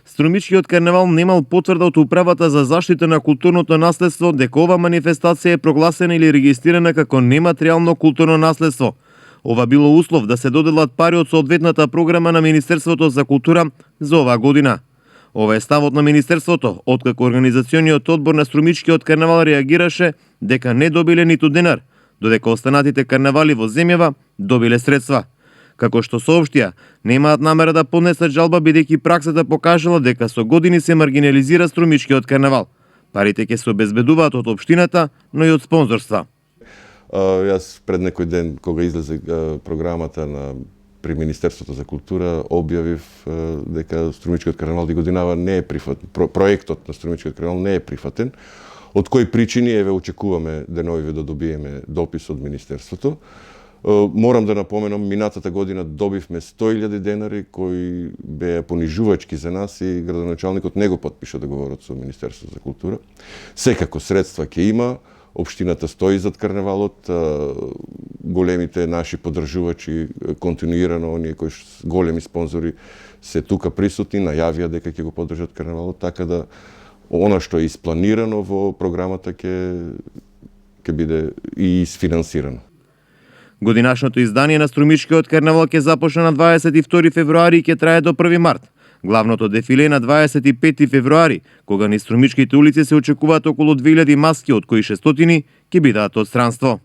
Струмичкиот карневал немал потврда од Управата за заштита на културното наследство дека ова манифестација е прогласена или регистрирана како нематеријално културно наследство. Ова било услов да се доделат пари од соодветната програма на Министерството за култура за оваа година. Ова е ставот на Министерството, откако Организациониот одбор на Струмичкиот карневал реагираше дека не добиле ниту денар, додека останатите карневали во земјава добиле средства. Како што соопштија, немаат намера да поднесат жалба бидејќи праксата покажала дека со години се маргинализира Струмичкиот карневал. Парите ќе се обезбедуваат од општината, но и од спонзорства. Јас пред некој ден, кога излезе програмата при Министерството за култура, објавив дека Струмичкиот карневал годинава не е прифатен. Проектот на Струмичкиот карневал не е прифатен. Од кои причини еве очекуваме деновиве да добиеме допис од Министерството. Морам да напоменам, минатата година добивме 100.000 денари кои беа понижувачки за нас и градоначалникот не го потпиша договорот со Министерството за култура. Секако средства ќе има, општината стои зад карневалот, големите наши поддржувачи континуирано, оние кои големи спонзори се тука присутни, најавија дека ќе го поддржат карневалот, така да она што е испланирано во програмата ќе биде и isfinansirano. Годинашното издание на Струмичкиот карневал ќе започне на 22 февруари и ќе трае до 1 март. Главното дефиле на 25 февруари, кога низ Струмичките улици се очекуваат околу 2000 маски, од кои 600 ќе бидат од странство.